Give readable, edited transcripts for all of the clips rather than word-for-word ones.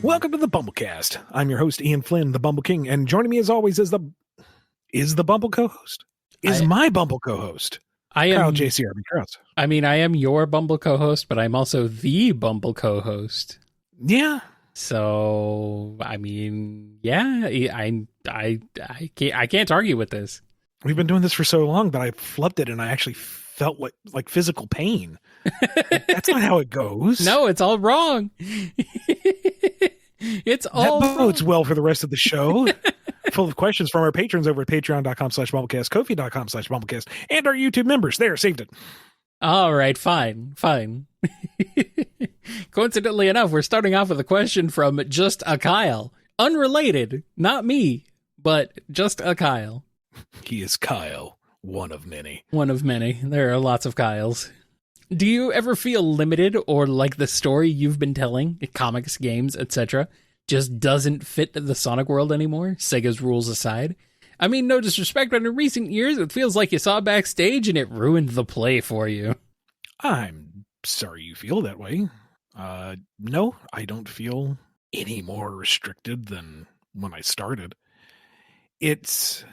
Welcome to the BumbleKast. I'm your host, Ian Flynn, the Bumble King, and joining me as always is the Bumble co-host. My Bumble co-host. I am Kyle JCRB Krause. I mean, I am your Bumble co-host, but I'm also the Bumble co-host. Yeah. So, I mean, yeah, I can't argue with this. We've been doing this for so long that I flubbed it and I actually felt like physical pain. That's not how it goes. No, it's all wrong. It's all that bodes well for the rest of the show. Full of questions from our patrons over at patreon.com/BumbleKast, Ko-fi.com/BumbleKast, and our YouTube members. There, saved it. All right, fine. Coincidentally enough, we're starting off with a question from just a Kyle. Unrelated, not me, but just a Kyle. He is Kyle, one of many. One of many. There are lots of Kyles. Do you ever feel limited or like the story you've been telling, comics, games, etc., just doesn't fit the Sonic world anymore, Sega's rules aside? I mean, no disrespect, but in recent years, it feels like you saw backstage and it ruined the play for you. I'm sorry you feel that way. No, I don't feel any more restricted than when I started. It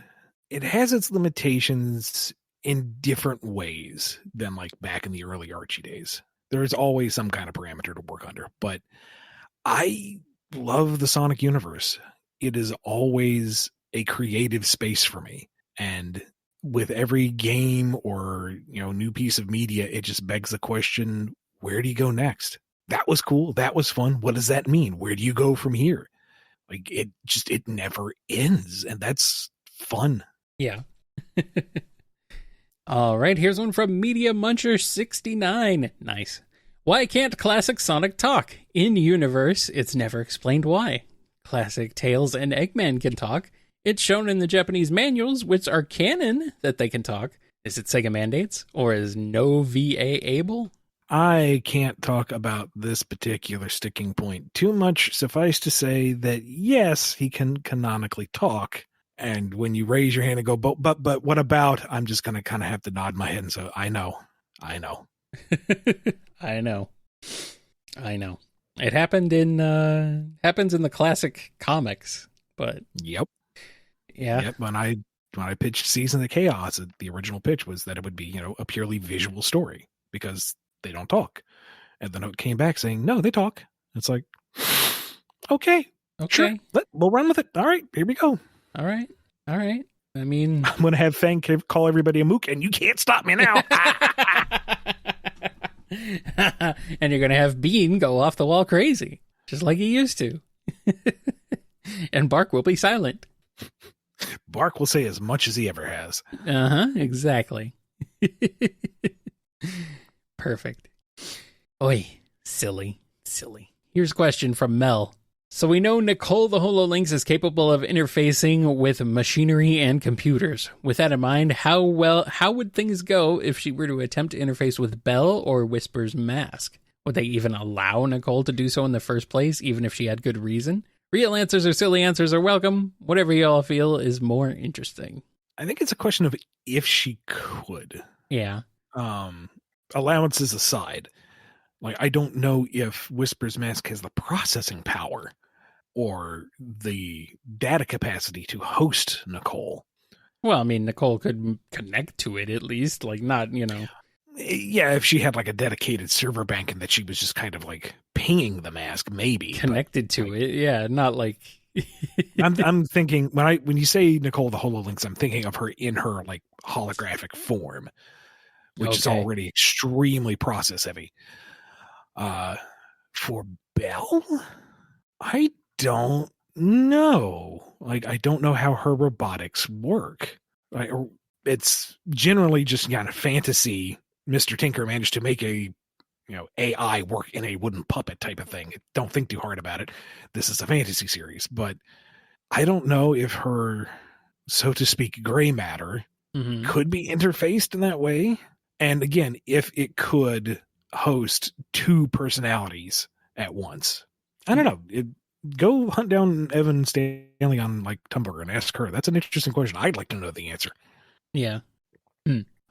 has its limitations in different ways than like back in the early Archie days. There's always some kind of parameter to work under, but I love the Sonic universe. It is always a creative space for me. And with every game or, new piece of media, it just begs the question, where do you go next? That was cool. That was fun. What does that mean? Where do you go from here? Like it never ends. And that's fun. Yeah. All right, here's one from Media Muncher 69. Nice. Why can't classic Sonic talk? In universe, it's never explained why. Classic Tails and Eggman can talk. It's shown in the Japanese manuals, which are canon, that they can talk. Is it Sega mandates, or is no VA able? I can't talk about this particular sticking point too much. Suffice to say that yes, he can canonically talk. And when you raise your hand and go, but what about? I'm just going to kind of have to nod my head and say, I know. I know. It happened happens in the classic comics, but yep. Yeah. Yep. When I pitched Season of Chaos, the original pitch was that it would be, a purely visual story because they don't talk. And the note came back saying, no, they talk. It's like, okay. Sure. We'll run with it. All right, here we go. All right. I mean, I'm going to have Fang call everybody a mook, and you can't stop me now. And you're going to have Bean go off the wall crazy, just like he used to. And Bark will be silent. Bark will say as much as he ever has. Exactly. Perfect. Oi, silly. Here's a question from Mel. So we know Nicole the HoloLynx is capable of interfacing with machinery and computers. With that in mind, how would things go if she were to attempt to interface with Belle or Whisper's mask? Would they even allow Nicole to do so in the first place, even if she had good reason? Real answers or silly answers are welcome. Whatever y'all feel is more interesting. I think it's a question of if she could. Yeah. Allowances aside. Like, I don't know if Whisper's mask has the processing power or the data capacity to host Nicole. Well, I mean, Nicole could connect to it at least, like not, Yeah, if she had like a dedicated server bank and that she was just kind of like pinging the mask, maybe. Connected to it, yeah, not like... I'm thinking, when you say Nicole the HoloLynx, I'm thinking of her in her like holographic form, which is already extremely process heavy. For Belle, I don't know. Like, I don't know how her robotics work. It's generally just kind of fantasy. Mr. Tinker managed to make a, AI work in a wooden puppet type of thing. Don't think too hard about it. This is a fantasy series, but I don't know if her, so to speak, gray matter could be interfaced in that way. And again, if it could host two personalities at once. I don't know. Go hunt down Evan Stanley on like Tumblr and ask her. That's an interesting question. I'd like to know the answer. Yeah.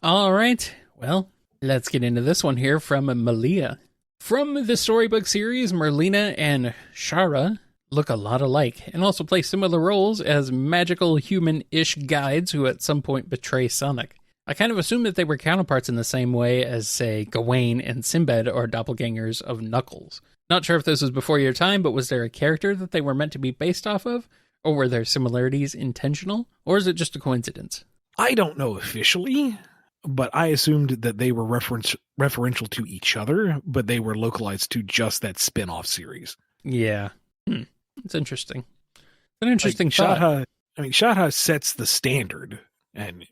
All right. Well, let's get into this one here from Malia. From the storybook series, Merlina and Shara look a lot alike and also play similar roles as magical human-ish guides who at some point betray Sonic. I kind of assumed that they were counterparts in the same way as, say, Gawain and Sinbad are doppelgangers of Knuckles. Not sure if this was before your time, but was there a character that they were meant to be based off of? Or were their similarities intentional? Or is it just a coincidence? I don't know officially, but I assumed that they were referential to each other, but they were localized to just that spin-off series. Yeah. It's interesting. An interesting thought. Shadha sets the standard, and,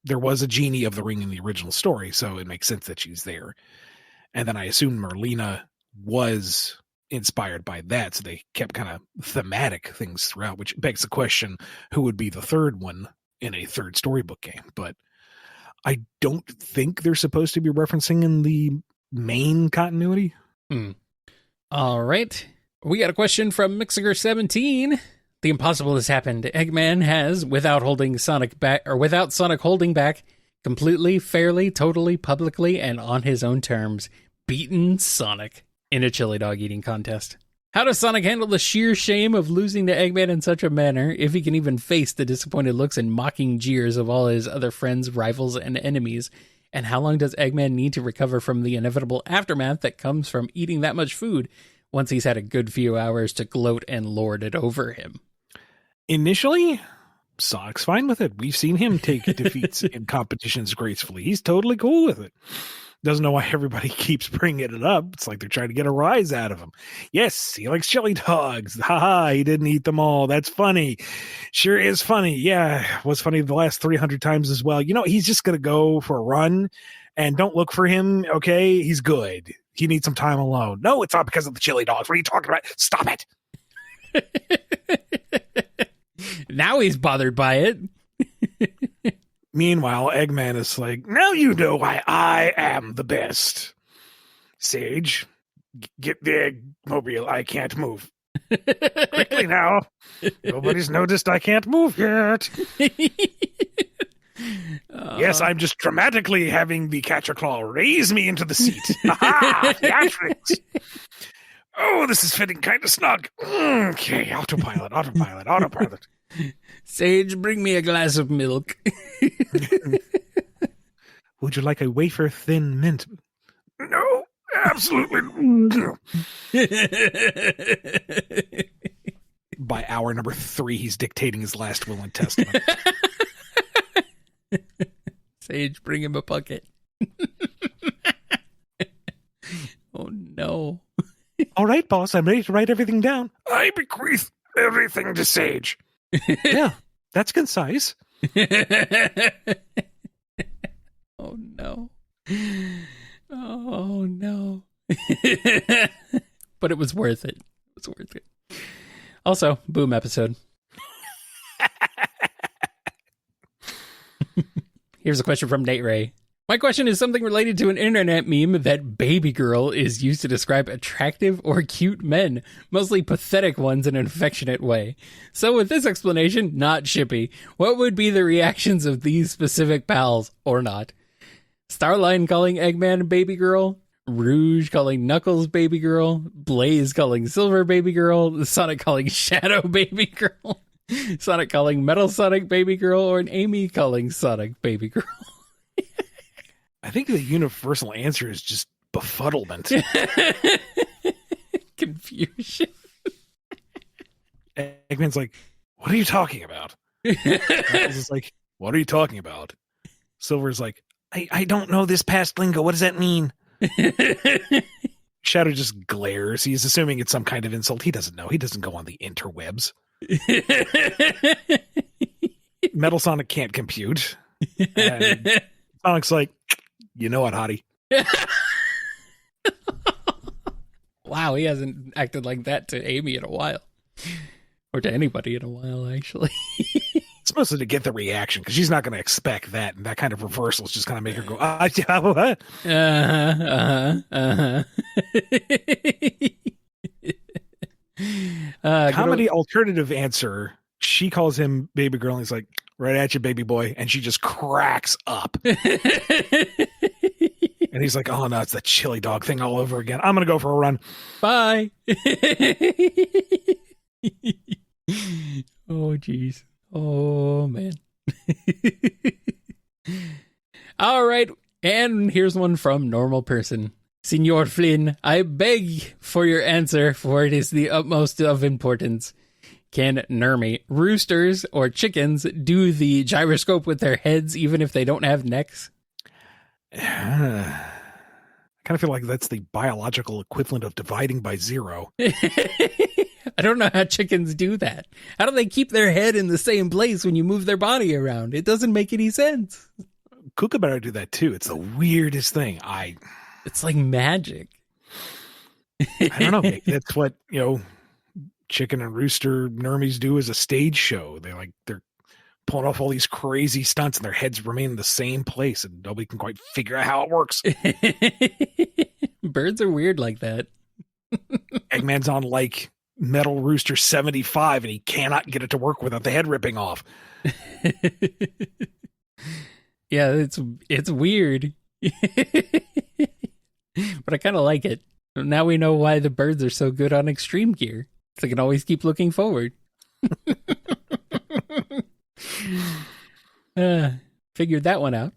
there was a genie of the ring in the original story, so it makes sense that she's there. And then I assume Merlina was inspired by that, so they kept kind of thematic things throughout, which begs the question, who would be the third one in a third storybook game? But I don't think they're supposed to be referencing in the main continuity. All right. We got a question from Mixiger17. The impossible has happened. Eggman has, without Sonic holding back, completely, fairly, totally, publicly, and on his own terms, beaten Sonic in a chili dog eating contest. How does Sonic handle the sheer shame of losing to Eggman in such a manner, if he can even face the disappointed looks and mocking jeers of all his other friends, rivals, and enemies? And how long does Eggman need to recover from the inevitable aftermath that comes from eating that much food once he's had a good few hours to gloat and lord it over him? Initially, Sonic's fine with it. We've seen him take defeats in competitions gracefully. He's totally cool with it. Doesn't know why everybody keeps bringing it up. It's like they're trying to get a rise out of him. Yes, he likes chili dogs. Haha, he didn't eat them all. That's funny. Sure is funny. Yeah, was funny the last 300 times as well. He's just going to go for a run, and don't look for him, okay? He's good. He needs some time alone. No, it's not because of the chili dogs. What are you talking about? Stop it. Now he's bothered by it. Meanwhile, Eggman is like, now you know why I am the best. Sage, get the Eggmobile. I can't move. Quickly now. Nobody's noticed I can't move yet. Yes, I'm just dramatically having the catcher claw raise me into the seat. Aha! Theatrics! Oh, this is fitting kind of snug. Okay, autopilot. Sage, bring me a glass of milk. Would you like a wafer thin mint? No, absolutely no. By hour number 3, he's dictating his last will and testament. Sage, bring him a bucket. Oh, no. All right, boss, I'm ready to write everything down. I bequeath everything to Sage. Yeah, that's concise. Oh, no. Oh, no. But it was worth it. Also, boom episode. Here's a question from Nate Ray. My question is something related to an internet meme that baby girl is used to describe attractive or cute men, mostly pathetic ones in an affectionate way. So with this explanation, not shippy, what would be the reactions of these specific pals, or not? Starline calling Eggman baby girl, Rouge calling Knuckles baby girl, Blaze calling Silver baby girl, Sonic calling Shadow baby girl, Sonic calling Metal Sonic baby girl, or an Amy calling Sonic baby girl. I think the universal answer is just befuddlement. Confusion. Eggman's like, what are you talking about? Knuckles is like, what are you talking about? Silver's like, I don't know this past lingo. What does that mean? Shadow just glares. He's assuming it's some kind of insult. He doesn't know. He doesn't go on the interwebs. Metal Sonic can't compute. And Sonic's like, you know what, hottie? Wow, he hasn't acted like that to Amy in a while. Or to anybody in a while, actually. It's mostly to get the reaction, because she's not going to expect that, and that kind of reversal is just going to make her go, yeah, what? Comedy alternative answer, she calls him baby girl, and he's like, right at you, baby boy, and she just cracks up. And he's like, oh no, it's the chili dog thing all over again. I'm going to go for a run. Bye. Oh, jeez. Oh, man. All right. And here's one from Normal Person. Signor Flynn, I beg for your answer, for it is the utmost of importance. Can Nermy, roosters, or chickens do the gyroscope with their heads even if they don't have necks? I kind of feel like that's the biological equivalent of dividing by zero. I don't know how chickens do that. How do they keep their head in the same place when you move their body around? It doesn't make any sense. Kookaburra do that too. It's the weirdest thing. It's like magic. I don't know. Maybe that's what, chicken and rooster normies do as a stage show. They're pulling off all these crazy stunts and their heads remain in the same place and nobody can quite figure out how it works. Birds are weird like that. Eggman's on like Metal Rooster 75 and he cannot get it to work without the head ripping off. Yeah, it's weird. But I kind of like it. Now we know why the birds are so good on extreme gear. They can always keep looking forward. Figured that one out.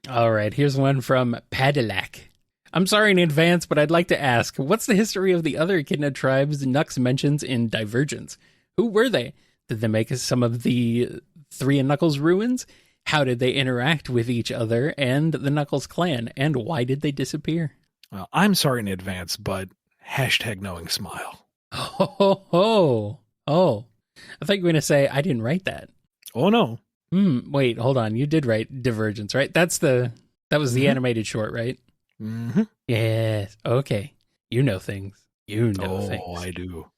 All right, here's one from Padillac. I'm sorry in advance, but I'd like to ask, what's the history of the other echidna tribes Nux mentions in Divergence? Who were they? Did they make some of the Three and Knuckles ruins? How did they interact with each other and the Knuckles clan? And why did they disappear? Well, I'm sorry in advance, but #knowing smile. Oh. I thought you were going to say, I didn't write that. Oh, no. Wait, hold on. You did write Divergence, right? That was the animated short, right? Mm-hmm. Yes. Okay. You know things. Things. Oh, I do.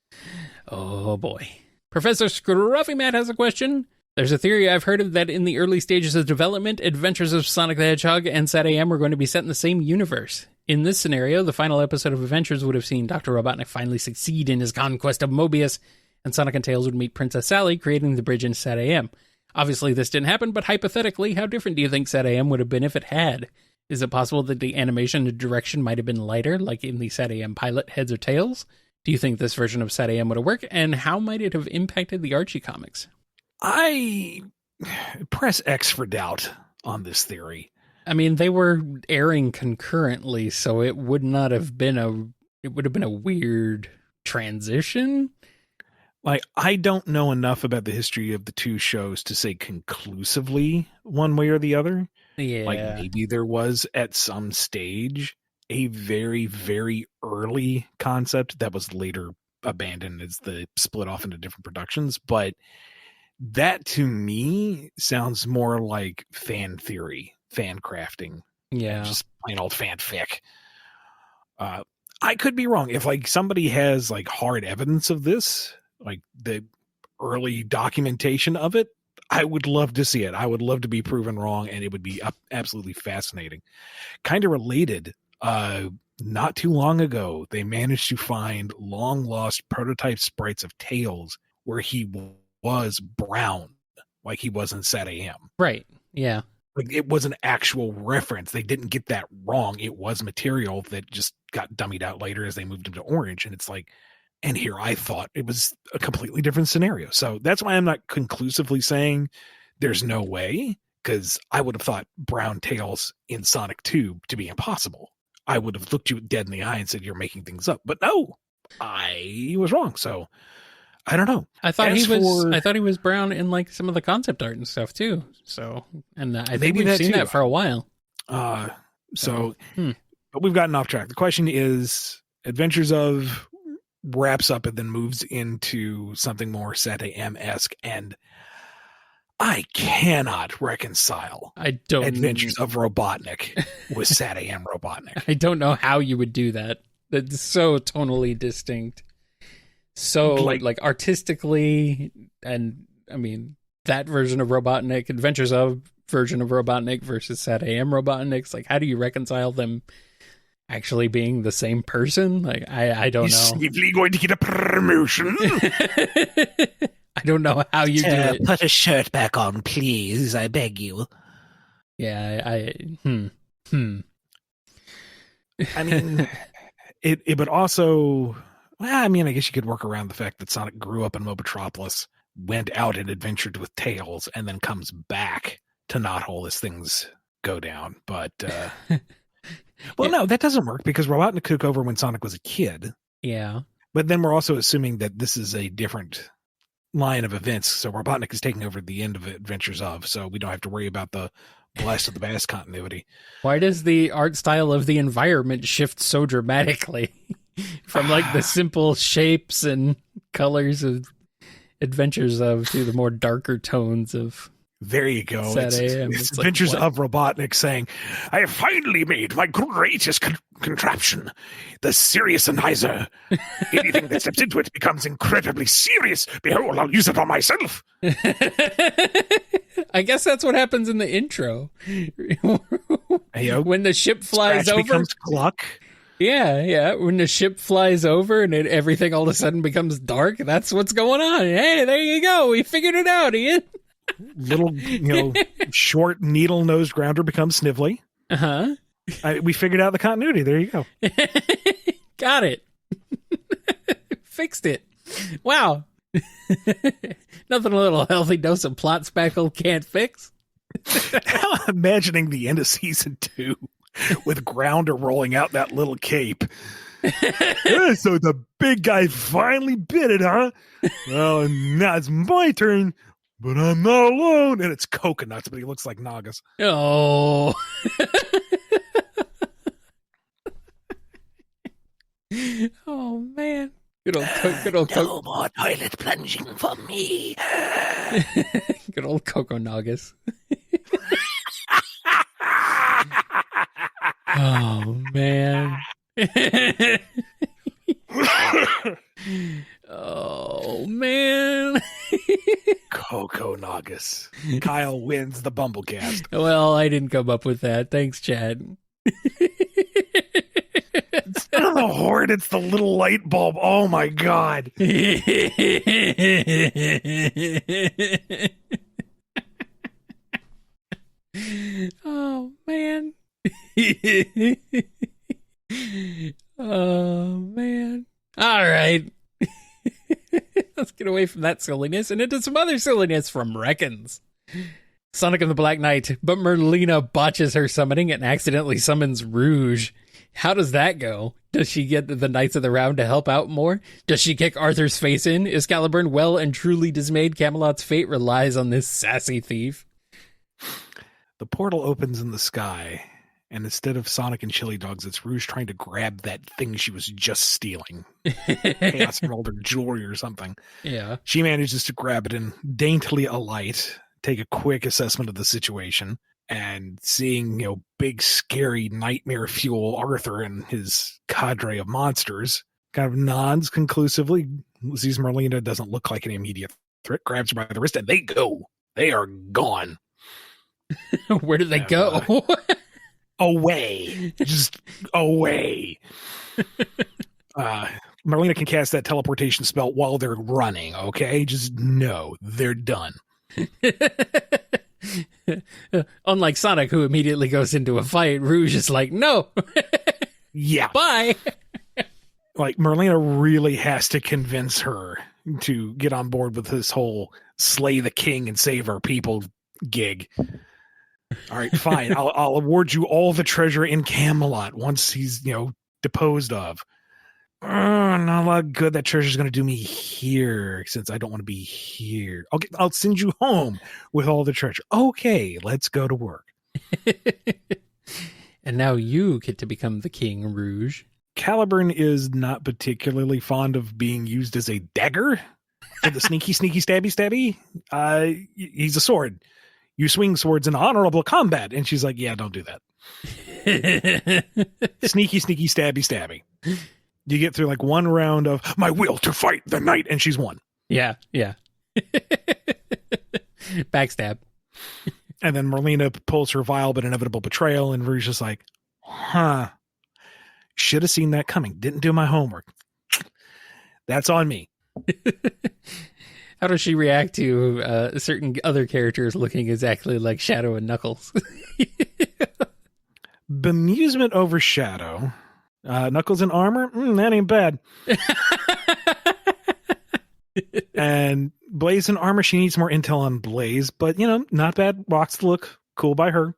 Oh, boy. Professor Scruffy Matt has a question. There's a theory I've heard of that in the early stages of development, Adventures of Sonic the Hedgehog and SatAM were going to be set in the same universe. In this scenario, the final episode of Adventures would have seen Dr. Robotnik finally succeed in his conquest of Mobius, and Sonic and Tails would meet Princess Sally, creating the bridge in SatAM. Obviously, this didn't happen, but hypothetically, how different do you think SatAM would have been if it had? Is it possible that the animation and direction might have been lighter, like in the SatAM pilot, Heads or Tails? Do you think this version of SatAM would have worked, and how might it have impacted the Archie comics? I press X for doubt on this theory. I mean, they were airing concurrently, so it would have been a weird transition. Like, I don't know enough about the history of the two shows to say conclusively one way or the other. Yeah. Like, maybe there was at some stage a very, very early concept that was later abandoned as the split off into different productions. But that to me sounds more like fan theory, fan crafting. Yeah. Just plain old fanfic. I could be wrong. If like somebody has like hard evidence of this, like the early documentation of it, I would love to see it. I would love to be proven wrong, and it would be absolutely fascinating. Kind of related, not too long ago, they managed to find long lost prototype sprites of Tails where he was brown, like he was in SatAM. Right. Yeah. Like it was an actual reference. They didn't get that wrong. It was material that just got dummied out later as they moved him to orange. And it's like, and here I thought it was a completely different scenario. So that's why I'm not conclusively saying there's no way, because I would have thought brown Tails in Sonic 2 to be impossible. I would have looked you dead in the eye and said, you're making things up. But no, I was wrong. So I don't know. I thought he was brown in like some of the concept art and stuff too. So, and I think we've seen that for a while. But we've gotten off track. The question is, Adventures of wraps up and then moves into something more SatAM-esque, and I cannot reconcile Adventures of Robotnik with SatAM Robotnik. I don't know how you would do that. That's so tonally distinct. So like artistically, and I mean that version of Robotnik, Adventures of version of Robotnik versus SatAM Robotnik's, like how do you reconcile them actually being the same person? Like I don't know. He's safely going to get a promotion. I don't know how you do it. Put a shirt back on, please. I beg you. Yeah, I mean, it would also Well, I mean, I guess you could work around the fact that Sonic grew up in Mobotropolis, went out and adventured with Tails, and then comes back to Knothole as things go down. But, well, no, that doesn't work because Robotnik took over when Sonic was a kid. Yeah. But then we're also assuming that this is a different line of events. So Robotnik is taking over the end of Adventures of, so we don't have to worry about the Blast of the Past continuity. Why does the art style of the environment shift so dramatically from like the simple shapes and colors of Adventures of to the more darker tones of There you go. SatAM? It's Adventures of Robotnik saying, I have finally made my greatest contraption, the Seriousizer. Anything that steps into it becomes incredibly serious. Behold, I'll use it on myself. I guess that's what happens in the intro. When the ship flies Scratch over. becomes Cluck. Yeah. When the ship flies over and everything all of a sudden becomes dark, that's what's going on. Hey, there you go. We figured it out, Ian. Little, short needle-nosed grounder becomes Snively. Uh-huh. We figured out the continuity. There you go. Got it. Fixed it. Wow. Nothing a little healthy dose of plot spackle can't fix. I'm imagining the end of season 2 with Grounder rolling out that little cape. Yeah, so the big guy finally bit it, huh? Well, now it's my turn, but I'm not alone. And it's coconuts, but he looks like Nagas. Oh. Oh, man. Good old No more toilet plunging for me. Good old Coco Nagas. Oh, man. Oh, man. Coco Nagas. Kyle wins the BumbleKast. Well, I didn't come up with that. Thanks, Chad. Instead of the horde, it's the little light bulb. Oh, my God. Oh, man. Oh, man. All right. Let's get away from that silliness and into some other silliness from Reckons. Sonic and the Black Knight, but Merlina botches her summoning and accidentally summons Rouge. How does that go? Does she get the Knights of the Round to help out more? Does she kick Arthur's face in? Is Caliburn well and truly dismayed? Camelot's fate relies on this sassy thief. The portal opens in the sky, and instead of Sonic and Chili Dogs, it's Rouge trying to grab that thing she was just stealing. Chaos Emerald or jewelry or something. Yeah. She manages to grab it and daintily alight, take a quick assessment of the situation, and seeing, big, scary, nightmare fuel Arthur and his cadre of monsters, kind of nods conclusively, sees Merlina doesn't look like an immediate threat, grabs her by the wrist, and they go. They are gone. Where did they go? Away. Just away. Merlina can cast that teleportation spell while they're running, okay? Just no, they're done. Unlike Sonic, who immediately goes into a fight, Rouge is like, no. Yeah. Bye. Like, Merlina really has to convince her to get on board with this whole slay the king and save our people gig. All right, fine. I'll award you all the treasure in Camelot once he's, deposed of. Not a lot of good that treasure's going to do me here, since I don't want to be here. Okay, I'll send you home with all the treasure. Okay, let's go to work. And now you get to become the King, Rouge. Caliburn is not particularly fond of being used as a dagger for the sneaky, stabby. He's a sword. You swing swords in honorable combat. And she's like, yeah, don't do that. Sneaky, stabby. You get through like one round of my will to fight the knight, and she's won. Yeah. Backstab. And then Merlina pulls her vile but inevitable betrayal, and Rouge is like, should have seen that coming. Didn't do my homework. That's on me. How does she react to certain other characters looking exactly like Shadow and Knuckles? Bemusement over Shadow, Knuckles in armor? That ain't bad. And Blaze in armor, she needs more intel on Blaze, but, not bad. Rocks the look. Cool by her.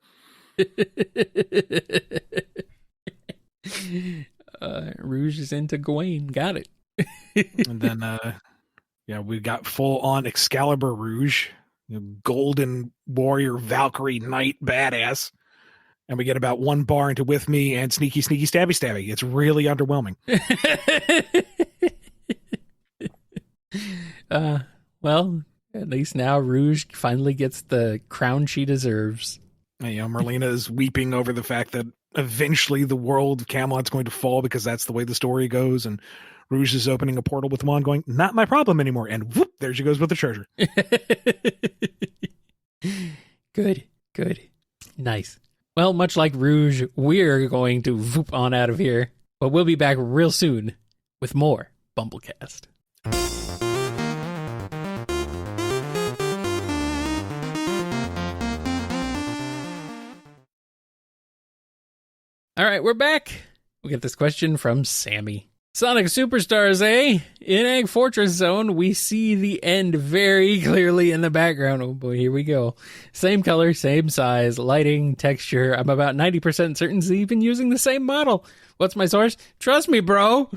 Rouge is into Gawain. Got it. And then, we got full-on Excalibur Rouge. Golden warrior, Valkyrie, knight, badass. And we get about one bar into With Me and Sneaky, Sneaky, Stabby, Stabby. It's really underwhelming. Well, at least now Rouge finally gets the crown she deserves. Merlina is weeping over the fact that eventually the world of Camelot's going to fall because that's the way the story goes. And Rouge is opening a portal with wand going, not my problem anymore. And whoop, there she goes with the treasure. Good. Nice. Well, much like Rouge, we're going to whoop on out of here. But we'll be back real soon with more BumbleKast. All right, we're back. We get this question from Sammy. Sonic Superstars, eh? In Egg Fortress Zone, we see the end very clearly in the background. Oh boy, here we go. Same color, same size, lighting, texture. I'm about 90% certain it's even using the same model. What's my source? Trust me, bro.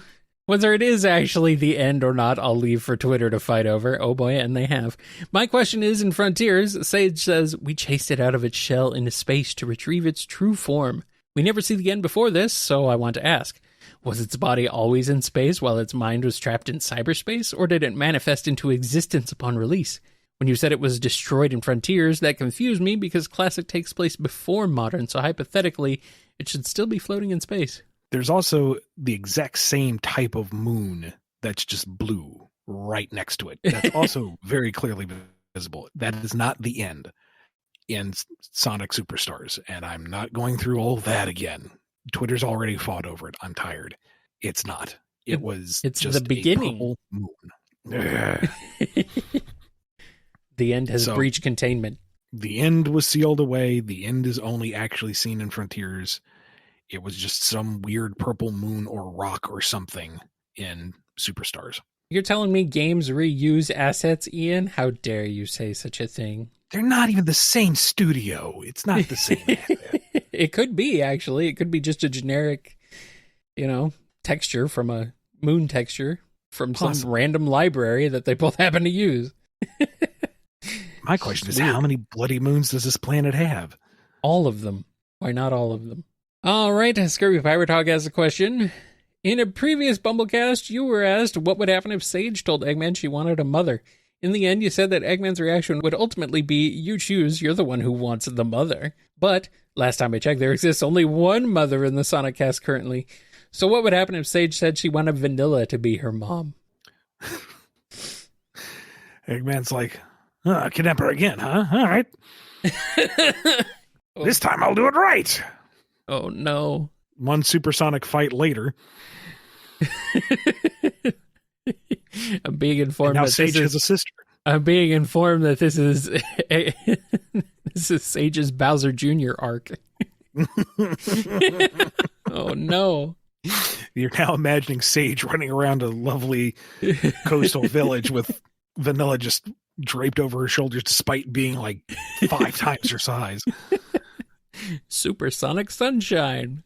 Whether it is actually the end or not, I'll leave for Twitter to fight over. Oh boy, and they have. My question is, in Frontiers, Sage says, we chased it out of its shell into space to retrieve its true form. We never see the end before this, so I want to ask. Was its body always in space while its mind was trapped in cyberspace, or did it manifest into existence upon release? When you said it was destroyed in Frontiers, that confused me because Classic takes place before Modern, so hypothetically, it should still be floating in space. There's also the exact same type of moon that's just blue right next to it. That's also very clearly visible. That is not the end in Sonic Superstars, and I'm not going through all that again. Twitter's already fought over it. I'm tired. It's not. It's just the beginning. A purple moon. The end has breached containment. The end was sealed away. The end is only actually seen in Frontiers. It was just some weird purple moon or rock or something in Superstars. You're telling me games reuse assets, Ian? How dare you say such a thing? They're not even the same studio. It's not the same asset. It could be, actually. It could be just a generic, texture from a moon texture from some random library that they both happen to use. My question is, how many bloody moons does this planet have? All of them. Why not all of them? All right, Scurvy Pirate Hog has a question. In a previous BumbleKast, you were asked what would happen if Sage told Eggman she wanted a mother. In the end, you said that Eggman's reaction would ultimately be, you choose, you're the one who wants the mother. But, last time I checked, there exists only one mother in the Sonic cast currently. So what would happen if Sage said she wanted Vanilla to be her mom? Eggman's like, kidnap her again, huh? All right. This time I'll do it right. Oh, no. One supersonic fight later. I'm being informed now that Sage has a sister. I'm being informed that this is this is Sage's Bowser Jr. arc. Oh no! You're now imagining Sage running around a lovely coastal village with Vanilla just draped over her shoulders, despite being like 5 times her size. Supersonic sunshine.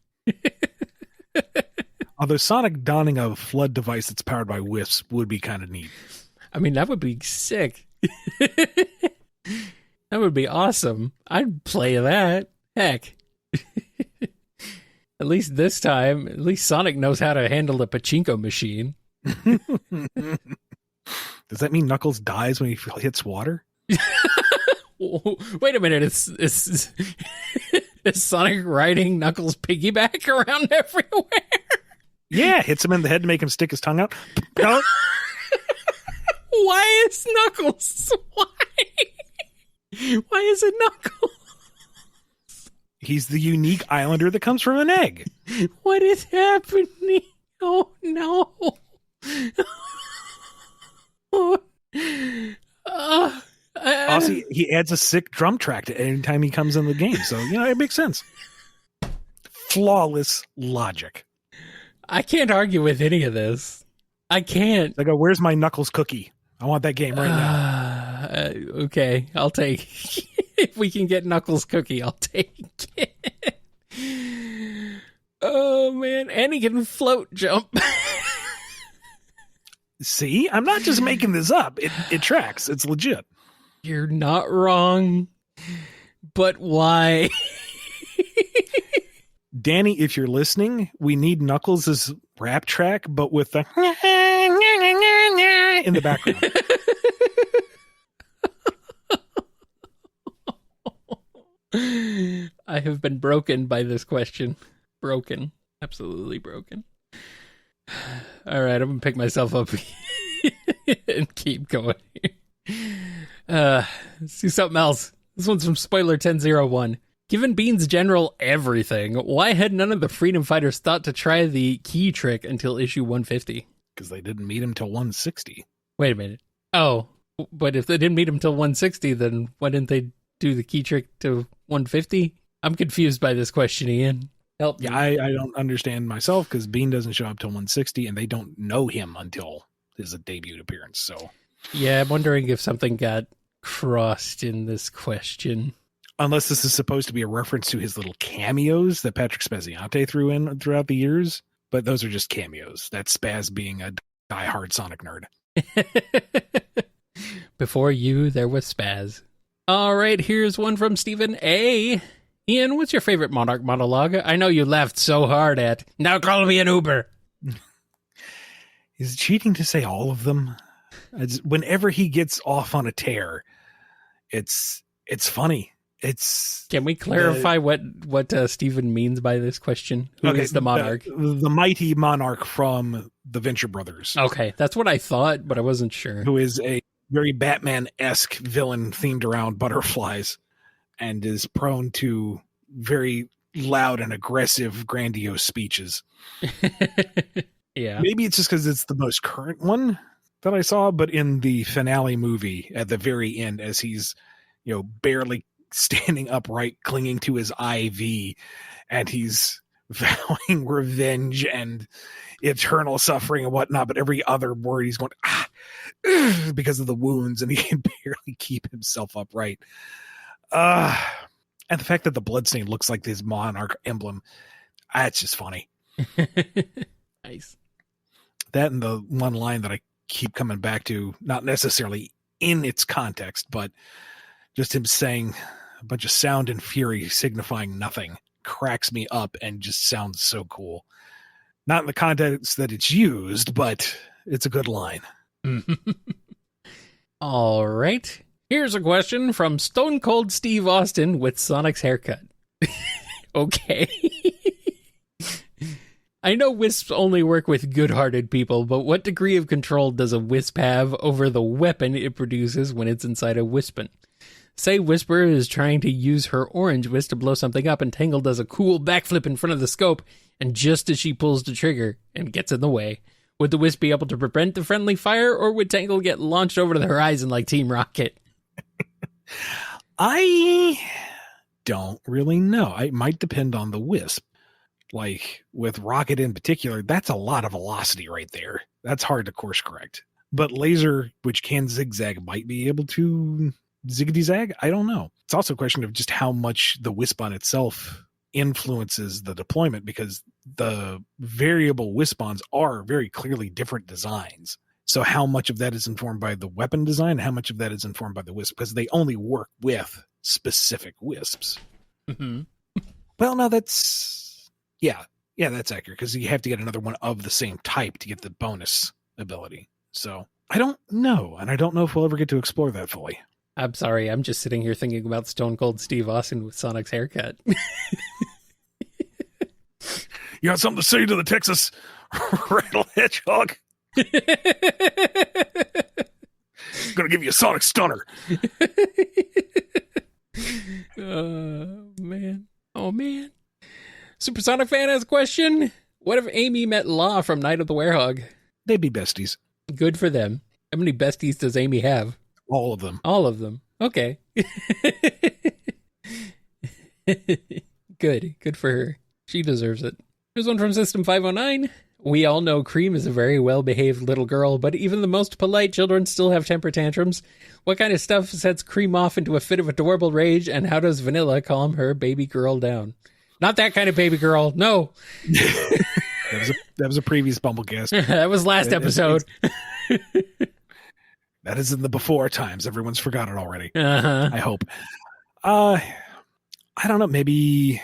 Although Sonic donning a flood device that's powered by wisps would be kind of neat. I mean, that would be sick. That would be awesome. I'd play that. Heck. At least this time, at least Sonic knows how to handle the pachinko machine. Does that mean Knuckles dies when he hits water? Wait a minute. Is Sonic riding Knuckles' piggyback around everywhere? Yeah, hits him in the head to make him stick his tongue out. Why is Knuckles? Why? Why is it Knuckles? He's the unique islander that comes from an egg. What is happening? Oh, no. Also, he adds a sick drum track to any time he comes in the game. So, it makes sense. Flawless logic. I can't argue with any of this. I can't. I go, where's my Knuckles cookie? I want that game right now. Okay, I'll take. If we can get Knuckles cookie, I'll take it. Oh man, and he can float jump. See, I'm not just making this up. It tracks. It's legit. You're not wrong, but why? Danny, if you're listening, we need Knuckles' rap track, but with the in the background. I have been broken by this question. Broken. Absolutely broken. All right, I'm going to pick myself up and keep going. Let's do something else. This one's from Spoiler 1001. Given Bean's general everything, why had none of the freedom fighters thought to try the key trick until issue 150? Because they didn't meet him till 160. Wait a minute. Oh, but if they didn't meet him till 160, then why didn't they do the key trick to 150? I'm confused by this question, Ian. Help me. Yeah, I don't understand myself because Bean doesn't show up till 160 and they don't know him until his debut appearance. So yeah, I'm wondering if something got crossed in this question. Unless this is supposed to be a reference to his little cameos that Patrick Spaziante threw in throughout the years, but those are just cameos. That's Spaz being a diehard Sonic nerd. Before you, there was Spaz. All right, here's one from Stephen A. Ian, what's your favorite Monarch monologue? I know you laughed so hard at, now call me an Uber. Is it cheating to say all of them? Whenever he gets off on a tear, it's funny. Can we clarify what Stephen means by this question? Who is the Monarch? The mighty Monarch from the Venture Brothers. Okay, that's what I thought, but I wasn't sure. Who is a very Batman-esque villain themed around butterflies and is prone to very loud and aggressive, grandiose speeches. Yeah. Maybe it's just because it's the most current one that I saw, but in the finale movie at the very end, as he's, barely standing upright, clinging to his IV, and he's vowing revenge and eternal suffering and whatnot, but every other word he's going, because of the wounds, and he can barely keep himself upright. And the fact that the bloodstain looks like this Monarch emblem, that's just funny. Nice. That and the one line that I keep coming back to, not necessarily in its context, but just him saying a bunch of sound and fury signifying nothing, cracks me up and just sounds so cool. Not in the context that it's used, but it's a good line. All right. Here's a question from Stone Cold Steve Austin with Sonic's haircut. Okay. I know wisps only work with good-hearted people, but what degree of control does a wisp have over the weapon it produces when it's inside a wispin? Say Whisper is trying to use her orange wisp to blow something up, and Tangle does a cool backflip in front of the scope, and just as she pulls the trigger and gets in the way, would the wisp be able to prevent the friendly fire, or would Tangle get launched over the horizon like Team Rocket? I don't really know. It might depend on the wisp. Like with Rocket in particular, that's a lot of velocity right there. That's hard to course correct. But Laser, which can zigzag, might be able to ziggity zag. I don't know. It's also a question of just how much the wisp on itself influences the deployment, because the variable wispons are very clearly different designs. So how much of that is informed by the weapon design and how much of that is informed by the wisp? Because they only work with specific wisps. Mm-hmm. Well, no, that's... Yeah, that's accurate, because you have to get another one of the same type to get the bonus ability. So I don't know, and I don't know if we'll ever get to explore that fully. I'm sorry, I'm just sitting here thinking about Stone Cold Steve Austin with Sonic's haircut. You got something to say to the Texas Rattle Hedgehog? Gonna give you a Sonic Stunner. Man. Oh, man. Supersonic fan has a question. What if Amy met Law from Night of the Werehog? They'd be besties. Good for them. How many besties does Amy have? All of them. All of them. Okay. Good for her. She deserves it. Here's one from System 509. We all know Cream is a very well-behaved little girl, but even the most polite children still have temper tantrums. What kind of stuff sets Cream off into a fit of adorable rage, and how does Vanilla calm her baby girl down? Not that kind of baby girl, no. That was a previous BumbleKast. That was last episode. That is in the before times. Everyone's forgotten already. Uh-huh. I hope. I don't know. Maybe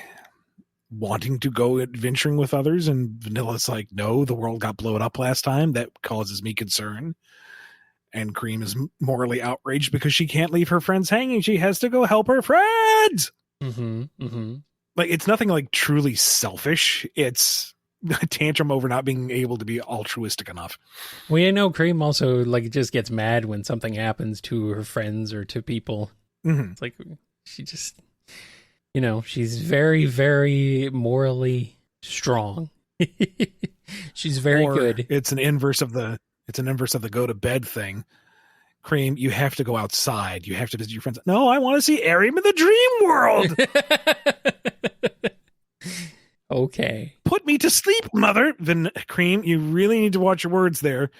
wanting to go adventuring with others, and Vanilla's like, no, the world got blown up last time. That causes me concern. And Cream is morally outraged because she can't leave her friends hanging. She has to go help her friends. Mm-hmm. Mm-hmm. Like, it's nothing like truly selfish. It's a tantrum over not being able to be altruistic enough. We know Cream also like just gets mad when something happens to her friends or to people. Mm-hmm. It's like she just, she's very, very morally strong. She's very good. It's an inverse of the go to bed thing. Cream, you have to go outside. You have to visit your friends. No, I want to see Ariam in the dream world. Okay. Put me to sleep, mother. Cream, you really need to watch your words there.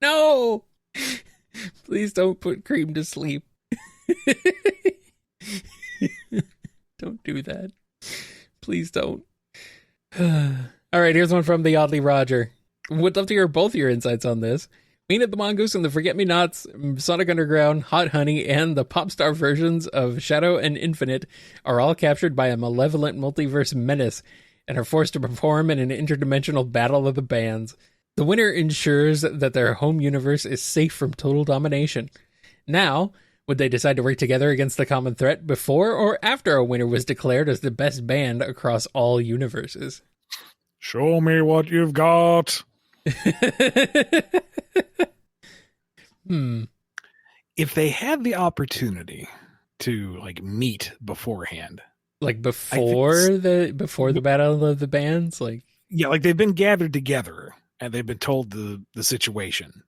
No. Please don't put Cream to sleep. Don't do that. Please don't. All right, here's one from the Oddly Roger. Would love to hear both your insights on this. Mina the Mongoose and the Forget-Me-Nots, Sonic Underground, Hot Honey, and the pop star versions of Shadow and Infinite are all captured by a malevolent multiverse menace and are forced to perform in an interdimensional battle of the bands. The winner ensures that their home universe is safe from total domination. Now, would they decide to work together against the common threat before or after a winner was declared as the best band across all universes? Show me what you've got. If they had the opportunity to meet beforehand, before the battle of the bands, they've been gathered together and they've been told the situation,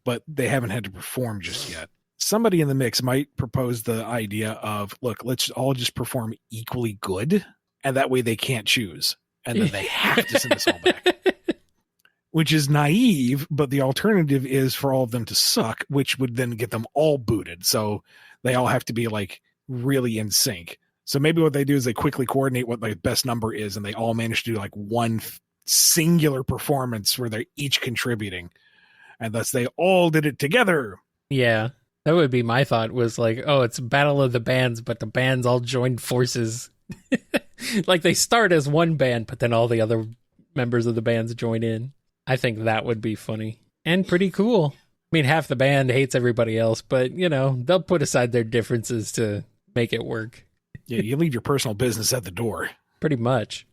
but they haven't had to perform just yet. Somebody in the mix might propose the idea of, look, let's all just perform equally good, and that way they can't choose, and then they have to send us all back. Which is naive, but the alternative is for all of them to suck, which would then get them all booted. So they all have to be really in sync. So maybe what they do is they quickly coordinate what the best number is, and they all manage to do one singular performance where they're each contributing, and thus they all did it together. Yeah, that would be my thought. Was it's Battle of the Bands, but the bands all joined forces. They start as one band, but then all the other members of the bands join in. I think that would be funny and pretty cool. I mean, half the band hates everybody else, but, they'll put aside their differences to make it work. Yeah, you leave your personal business at the door. Pretty much.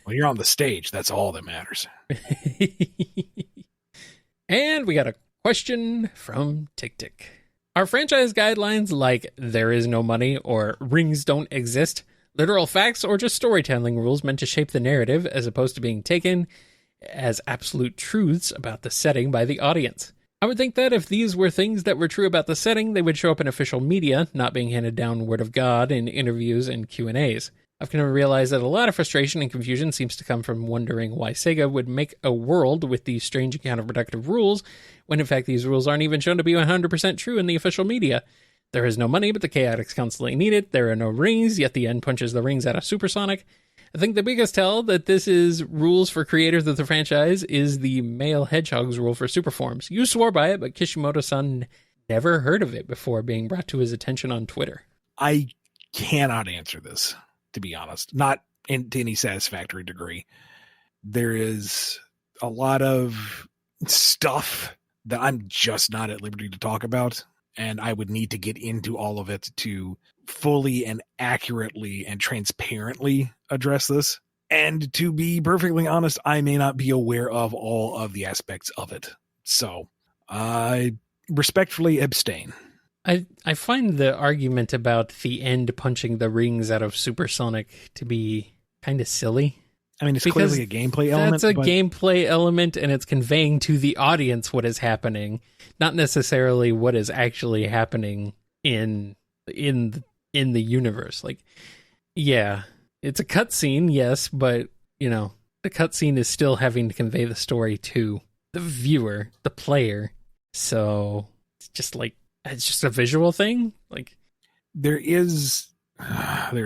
When you're on the stage, that's all that matters. And we got a question from Tick Tick. Are franchise guidelines like there is no money or rings don't exist literal facts or just storytelling rules meant to shape the narrative as opposed to being taken as absolute truths about the setting by the audience? I would think that if these were things that were true about the setting, they would show up in official media, not being handed down word of God in interviews and Q&As. I've come to realize that a lot of frustration and confusion seems to come from wondering why Sega would make a world with these strange and counterproductive rules, when in fact these rules aren't even shown to be 100% true in the official media. There is no money, but the chaotics constantly need it. There are no rings, yet the end punches the rings out of Supersonic. I think the biggest tell that this is rules for creators of the franchise is the male hedgehog's rule for superforms. You swore by it, but Kishimoto-san never heard of it before being brought to his attention on Twitter. I cannot answer this, to be honest. Not to any satisfactory degree. There is a lot of stuff that I'm just not at liberty to talk about, and I would need to get into all of it to fully and accurately and transparently address this. And to be perfectly honest, I may not be aware of all of the aspects of it. So I respectfully abstain. I find the argument about the end punching the rings out of Supersonic to be kind of silly. I mean, it's clearly a gameplay element. That's a gameplay element, and it's conveying to the audience what is happening, not necessarily what is actually happening in the universe. it's a cutscene, yes, but, the cutscene is still having to convey the story to the viewer, the player. So it's just a visual thing. Like, there's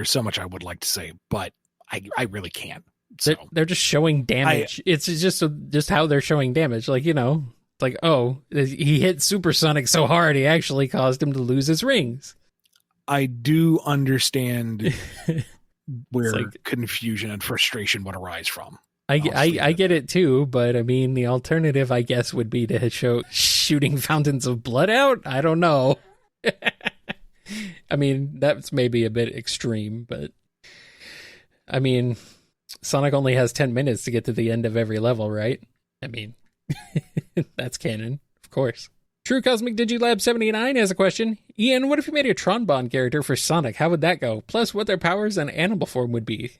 so much I would like to say, but I really can't. So they're just showing damage. It's just how they're showing damage. Like, like, oh, he hit Supersonic so hard he actually caused him to lose his rings. I do understand where confusion and frustration would arise from. I get it too, but I mean, the alternative, I guess, would be to show shooting fountains of blood out. I don't know. I mean, that's maybe a bit extreme, but I mean, Sonic only has 10 minutes to get to the end of every level, right? I mean, that's canon, of course. True Cosmic Digilab 79 has a question. Ian, what if you made a Tron character for Sonic? How would that go? Plus, what their powers and animal form would be.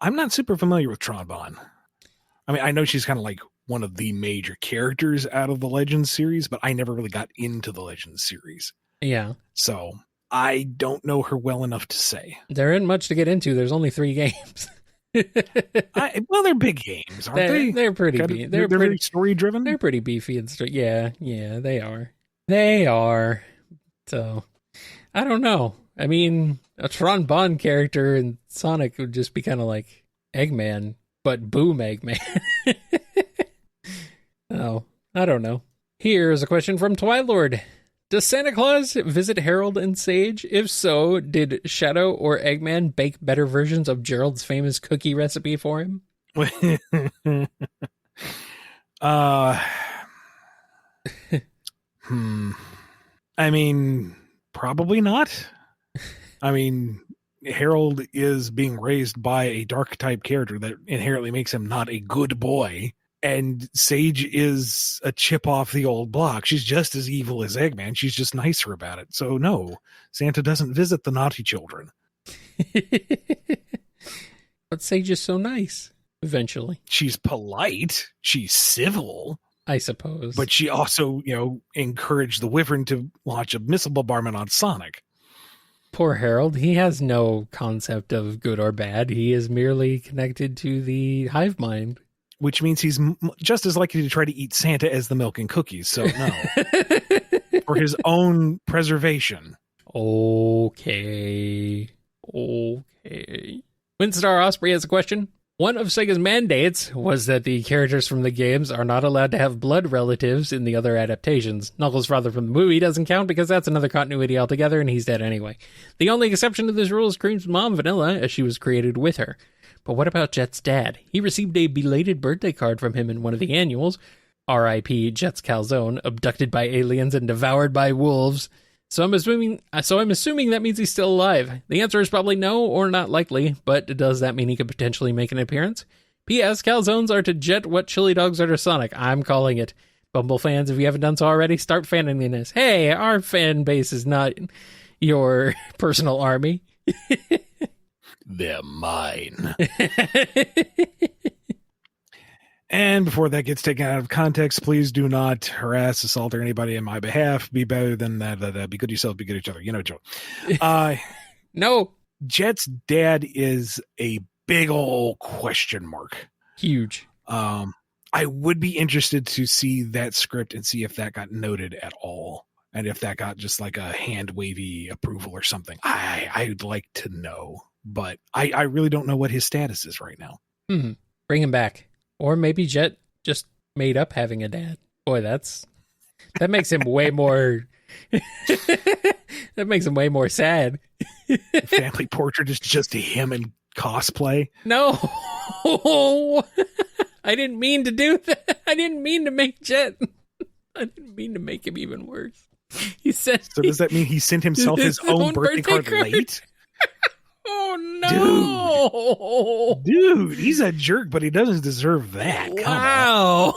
I'm not super familiar with Tron. I mean, I know she's kind of like one of the major characters out of the Legends series, but I never really got into the Legends series. Yeah. So I don't know her well enough to say. There isn't much to get into. There's only 3 games. Well, they're big games, aren't they? They're pretty. They're very story driven. They're pretty beefy and stuff. Yeah, they are. They are. So I don't know. I mean, a Tron Bond character in Sonic would just be kind of like Eggman, but boom, Eggman. Oh, I don't know. Here's a question from Twilord. Does Santa Claus visit Harold and Sage? If so, did Shadow or Eggman bake better versions of Gerald's famous cookie recipe for him? I mean, probably not. I mean, Harold is being raised by a dark type character that inherently makes him not a good boy. And Sage is a chip off the old block. She's just as evil as Eggman. She's just nicer about it. So no, Santa doesn't visit the naughty children. But Sage is so nice, eventually. She's polite. She's civil. I suppose. But she also, encouraged the Wyvern to launch a missile bombardment on Sonic. Poor Harold. He has no concept of good or bad. He is merely connected to the hive mind. Which means he's just as likely to try to eat Santa as the milk and cookies. So no. For his own preservation. Okay. Windstar Osprey has a question. One of Sega's mandates was that the characters from the games are not allowed to have blood relatives in the other adaptations. Knuckles' father from the movie doesn't count because that's another continuity altogether and he's dead anyway. The only exception to this rule is Cream's mom, Vanilla, as she was created with her. But what about Jet's dad? He received a belated birthday card from him in one of the annuals. R.I.P. Jet's calzone, abducted by aliens and devoured by wolves. So I'm assuming that means he's still alive. The answer is probably no or not likely, but does that mean he could potentially make an appearance? P.S. Calzones are to Jet what chili dogs are to Sonic. I'm calling it. Bumble fans, if you haven't done so already, start fanning this. Hey, our fan base is not your personal army. They're mine. And before that gets taken out of context, please do not harass, assault, or anybody on my behalf. Be better than that. Be good to yourself, be good to each other. You know, Joe. No. Jet's dad is a big old question mark. Huge. I would be interested to see that script and see if that got noted at all. And if that got just like a hand-wavy approval or something. I'd like to know. But I really don't know what his status is right now. Bring him back. Or maybe Jet just made up having a dad. Boy, that makes him way more... that makes him way more sad. Family portrait is just him in cosplay. No! I didn't mean to do that. I didn't mean to make Jet... I didn't mean to make him even worse. He said... So does that mean he sent himself his own birthday card late? Oh, no! Dude, he's a jerk, but he doesn't deserve that. Wow.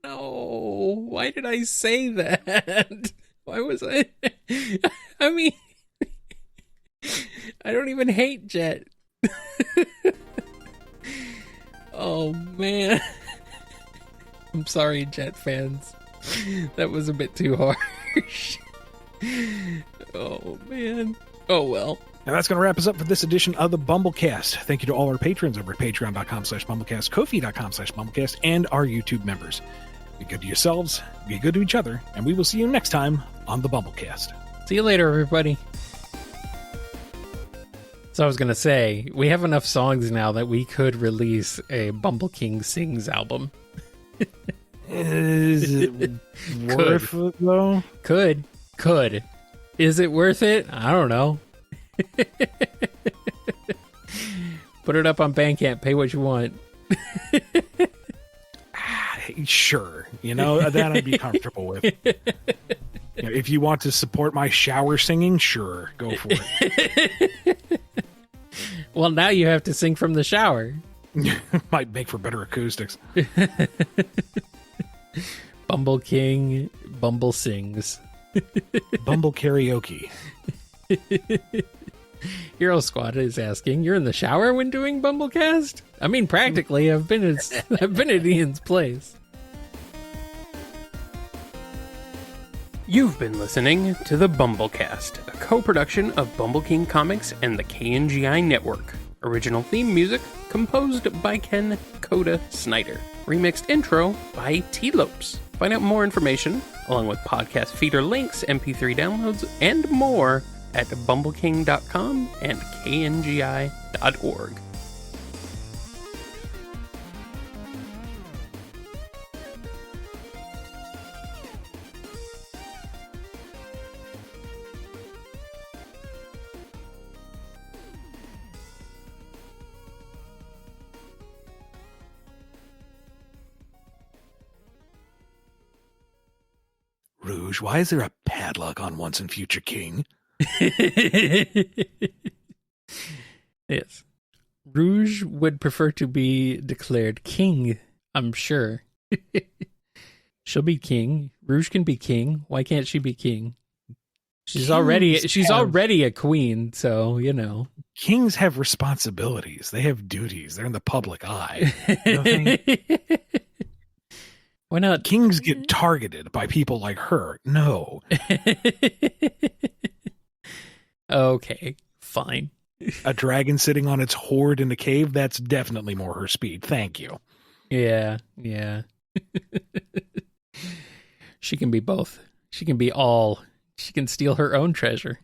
No. Why did I say that? Why was I... I mean... I don't even hate Jet. Oh, man. I'm sorry, Jet fans. That was a bit too harsh. Oh, man. Oh, well. Now that's going to wrap us up for this edition of the BumbleKast. Thank you to all our patrons over at patreon.com/BumbleKast, Ko-fi.com/BumbleKast, and our YouTube members. Be good to yourselves, be good to each other, and we will see you next time on the BumbleKast. See you later, everybody. So I was going to say, we have enough songs now that we could release a Bumble King Sings album. Is it worth it, though? Could. Is it worth it? I don't know. Put it up on Bandcamp. Pay what you want. Sure. That I'd be comfortable with. If you want to support my shower singing, sure. Go for it. Well, now you have to sing from the shower. Might make for better acoustics. Bumble King, Bumble Sings. Bumble Karaoke. Hero Squad is asking, you're in the shower when doing BumbleKast? I mean, practically, I've been at Ian's place. You've been listening to the BumbleKast, a co-production of Bumble King Comics and the KNGI Network. Original theme music composed by Ken Coda Snyder. Remixed intro by T-Lopes. Find out more information, along with podcast feeder links, MP3 downloads, and more at bumbleking.com and kngi.org. Rouge, why is there a padlock on Once and Future King? Yes. Rouge would prefer to be declared king, I'm sure. She'll be king. Rouge can be king. Why can't she be king? She's already a queen, so, Kings have responsibilities. They have duties. They're in the public eye. You know what I mean? Why not? Kings get targeted by people like her. No. Okay, fine. A dragon sitting on its hoard in a cave, that's definitely more her speed. Thank you. Yeah. She can be both. She can be all. She can steal her own treasure.